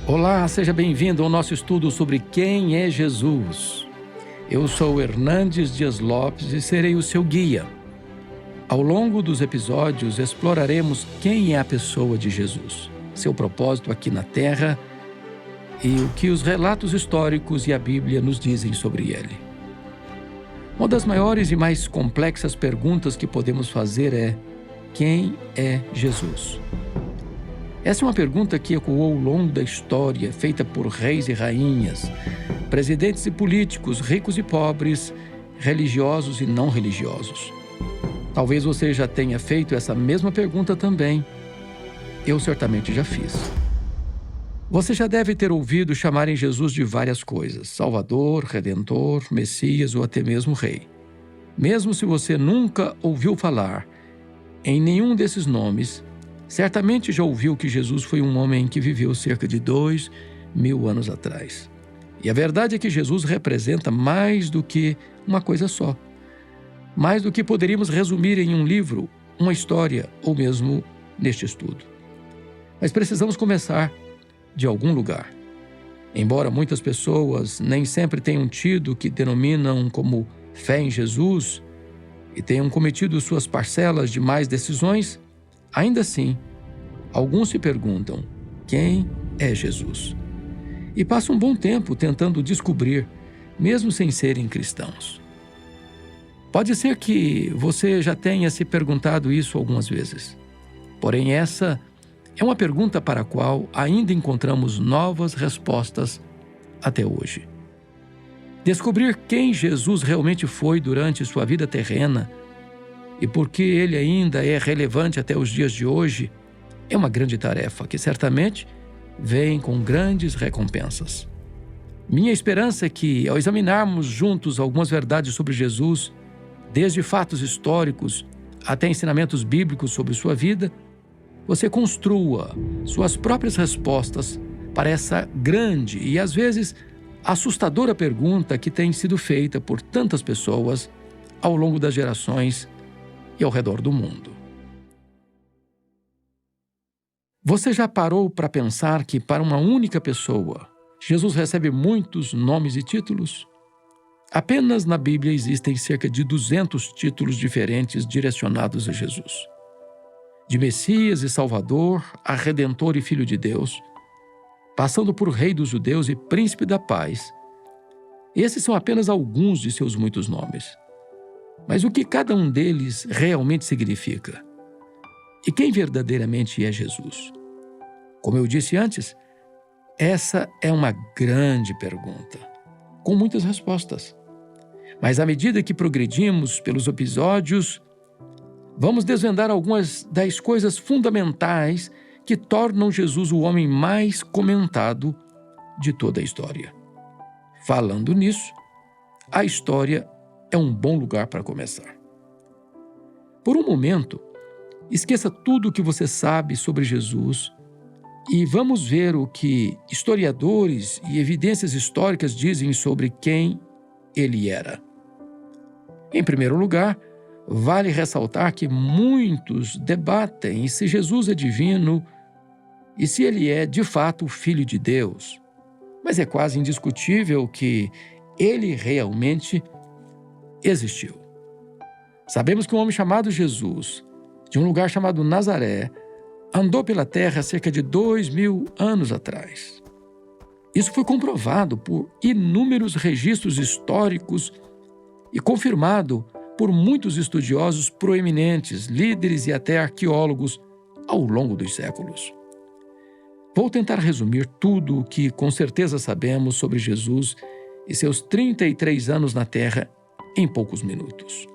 Olá, seja bem-vindo ao nosso estudo sobre quem é Jesus. Eu sou Hernandes Dias Lopes e serei o seu guia. Ao longo dos episódios, exploraremos quem é a pessoa de Jesus, seu propósito aqui na Terra e o que os relatos históricos e a Bíblia nos dizem sobre ele. Uma das maiores e mais complexas perguntas que podemos fazer é: quem é Jesus? Essa é uma pergunta que ecoou ao longo da história, feita por reis e rainhas, presidentes e políticos, ricos e pobres, religiosos e não religiosos. Talvez você já tenha feito essa mesma pergunta também. Eu certamente já fiz. Você já deve ter ouvido chamarem Jesus de várias coisas: Salvador, Redentor, Messias ou até mesmo Rei. Mesmo se você nunca ouviu falar em nenhum desses nomes, certamente já ouviu que Jesus foi um homem que viveu cerca de 2000 anos atrás. E a verdade é que Jesus representa mais do que uma coisa só. Mais do que poderíamos resumir em um livro, uma história ou mesmo neste estudo. Mas precisamos começar de algum lugar. Embora muitas pessoas nem sempre tenham tido o que denominam como fé em Jesus e tenham cometido suas parcelas de más decisões, ainda assim, alguns se perguntam: quem é Jesus? E passam um bom tempo tentando descobrir, mesmo sem serem cristãos. Pode ser que você já tenha se perguntado isso algumas vezes. Porém, essa é uma pergunta para a qual ainda encontramos novas respostas até hoje. Descobrir quem Jesus realmente foi durante sua vida terrena e por que ele ainda é relevante até os dias de hoje é uma grande tarefa que certamente vem com grandes recompensas. Minha esperança é que, ao examinarmos juntos algumas verdades sobre Jesus, desde fatos históricos até ensinamentos bíblicos sobre sua vida, você construa suas próprias respostas para essa grande e, às vezes, assustadora pergunta que tem sido feita por tantas pessoas ao longo das gerações e ao redor do mundo. Você já parou para pensar que, para uma única pessoa, Jesus recebe muitos nomes e títulos? Apenas na Bíblia existem cerca de 200 títulos diferentes direcionados a Jesus. De Messias e Salvador a Redentor e Filho de Deus, passando por Rei dos Judeus e Príncipe da Paz. Esses são apenas alguns de seus muitos nomes. Mas o que cada um deles realmente significa? E quem verdadeiramente é Jesus? Como eu disse antes, essa é uma grande pergunta, com muitas respostas. Mas à medida que progredimos pelos episódios, vamos desvendar algumas das coisas fundamentais que tornam Jesus o homem mais comentado de toda a história. Falando nisso, a história é um bom lugar para começar. Por um momento, esqueça tudo o que você sabe sobre Jesus e vamos ver o que historiadores e evidências históricas dizem sobre quem ele era. Em primeiro lugar, vale ressaltar que muitos debatem se Jesus é divino e se ele é, de fato, o Filho de Deus. Mas é quase indiscutível que ele realmente existiu. Sabemos que um homem chamado Jesus, de um lugar chamado Nazaré, andou pela terra cerca de 2000 anos atrás. Isso foi comprovado por inúmeros registros históricos e confirmado por muitos estudiosos proeminentes, líderes e até arqueólogos ao longo dos séculos. Vou tentar resumir tudo o que com certeza sabemos sobre Jesus e seus 33 anos na Terra em poucos minutos.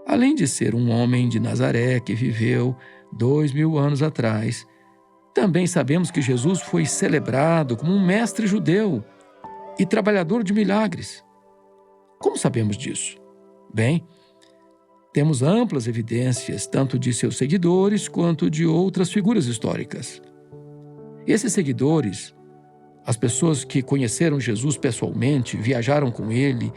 Além de ser um homem de Nazaré que viveu 2000 anos atrás, também sabemos que Jesus foi celebrado como um mestre judeu e trabalhador de milagres. Como sabemos disso? Bem, temos amplas evidências tanto de seus seguidores quanto de outras figuras históricas. Esses seguidores, as pessoas que conheceram Jesus pessoalmente, viajaram com ele,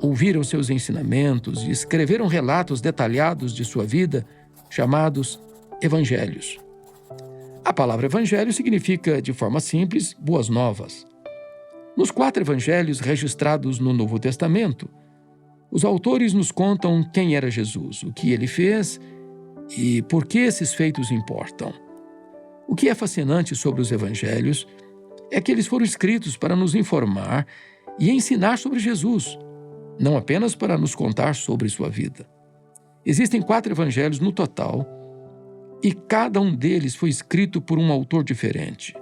ouviram seus ensinamentos e escreveram relatos detalhados de sua vida, chamados evangelhos. A palavra evangelho significa, de forma simples, boas novas. Nos 4 evangelhos registrados no Novo Testamento, os autores nos contam quem era Jesus, o que ele fez e por que esses feitos importam. O que é fascinante sobre os evangelhos é que eles foram escritos para nos informar e ensinar sobre Jesus, não apenas para nos contar sobre sua vida. Existem 4 evangelhos no total e cada um deles foi escrito por um autor diferente,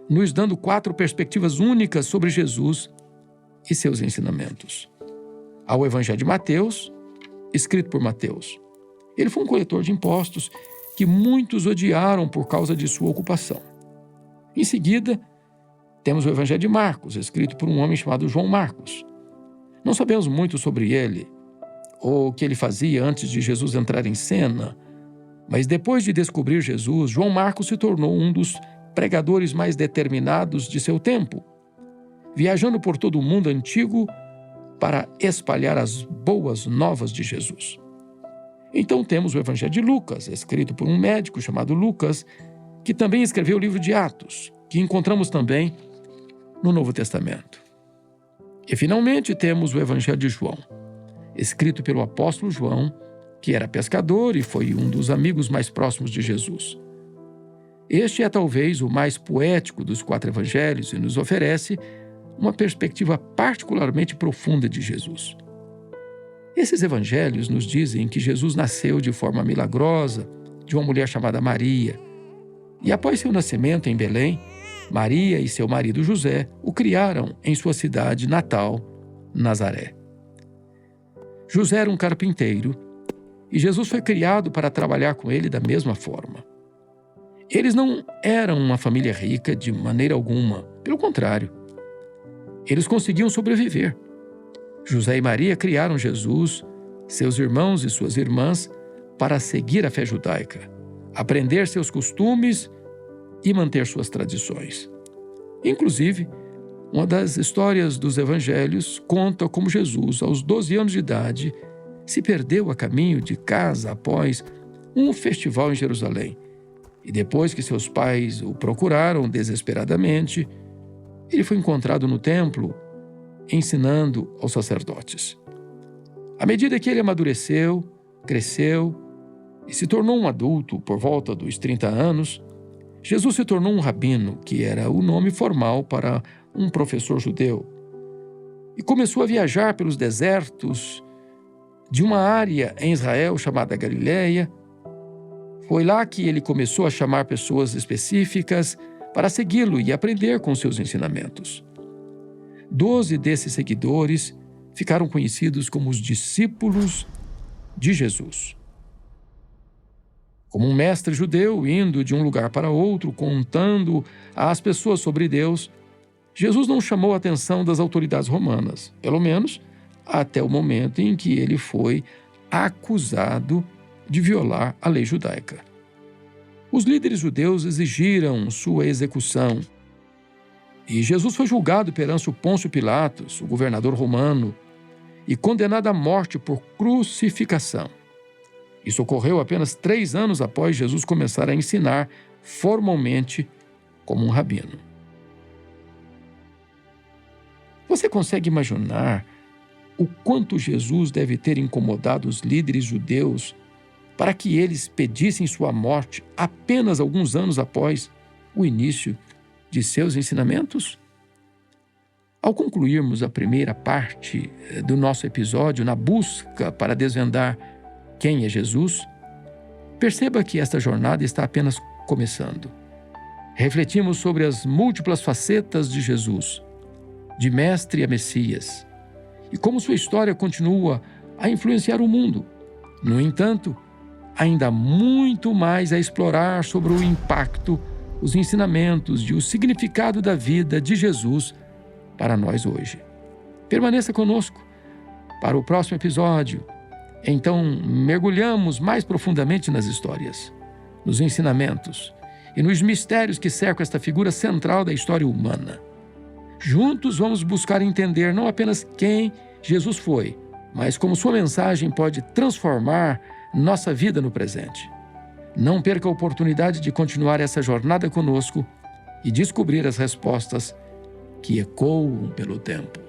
nos dando 4 perspectivas únicas sobre Jesus e seus ensinamentos. Há o Evangelho de Mateus, escrito por Mateus. Ele foi um coletor de impostos que muitos odiaram por causa de sua ocupação. Em seguida, temos o Evangelho de Marcos, escrito por um homem chamado João Marcos. Não sabemos muito sobre ele, ou o que ele fazia antes de Jesus entrar em cena, mas depois de descobrir Jesus, João Marcos se tornou um dos pregadores mais determinados de seu tempo, viajando por todo o mundo antigo para espalhar as boas novas de Jesus. Então temos o Evangelho de Lucas, escrito por um médico chamado Lucas, que também escreveu o livro de Atos, que encontramos também no Novo Testamento. E finalmente temos o Evangelho de João, escrito pelo apóstolo João, que era pescador e foi um dos amigos mais próximos de Jesus. Este é talvez o mais poético dos 4 evangelhos e nos oferece uma perspectiva particularmente profunda de Jesus. Esses evangelhos nos dizem que Jesus nasceu de forma milagrosa de uma mulher chamada Maria, e após seu nascimento em Belém, Maria e seu marido José o criaram em sua cidade natal, Nazaré. José era um carpinteiro e Jesus foi criado para trabalhar com ele da mesma forma. Eles não eram uma família rica de maneira alguma, pelo contrário. Eles conseguiam sobreviver. José e Maria criaram Jesus, seus irmãos e suas irmãs, para seguir a fé judaica, aprender seus costumes e manter suas tradições. Inclusive, uma das histórias dos evangelhos conta como Jesus, aos 12 anos de idade, se perdeu a caminho de casa após um festival em Jerusalém. E depois que seus pais o procuraram desesperadamente, ele foi encontrado no templo, ensinando aos sacerdotes. À medida que ele amadureceu, cresceu e se tornou um adulto por volta dos 30 anos, Jesus se tornou um rabino, que era o nome formal para um professor judeu, e começou a viajar pelos desertos de uma área em Israel chamada Galileia. Foi lá que ele começou a chamar pessoas específicas para segui-lo e aprender com seus ensinamentos. 12 desses seguidores ficaram conhecidos como os discípulos de Jesus. Como um mestre judeu indo de um lugar para outro, contando às pessoas sobre Deus, Jesus não chamou a atenção das autoridades romanas, pelo menos até o momento em que ele foi acusado de violar a lei judaica. Os líderes judeus exigiram sua execução e Jesus foi julgado perante o Pôncio Pilatos, o governador romano, e condenado à morte por crucificação. Isso ocorreu apenas 3 anos após Jesus começar a ensinar formalmente como um rabino. Você consegue imaginar o quanto Jesus deve ter incomodado os líderes judeus para que eles pedissem sua morte apenas alguns anos após o início de seus ensinamentos? Ao concluirmos a primeira parte do nosso episódio na busca para desvendar quem é Jesus, perceba que esta jornada está apenas começando. Refletimos sobre as múltiplas facetas de Jesus, de mestre a Messias, e como sua história continua a influenciar o mundo. No entanto, ainda há muito mais a explorar sobre o impacto, os ensinamentos e o significado da vida de Jesus para nós hoje. Permaneça conosco para o próximo episódio. Então, mergulhamos mais profundamente nas histórias, nos ensinamentos e nos mistérios que cercam esta figura central da história humana. Juntos vamos buscar entender não apenas quem Jesus foi, mas como sua mensagem pode transformar nossa vida no presente. Não perca a oportunidade de continuar essa jornada conosco e descobrir as respostas que ecoam pelo tempo.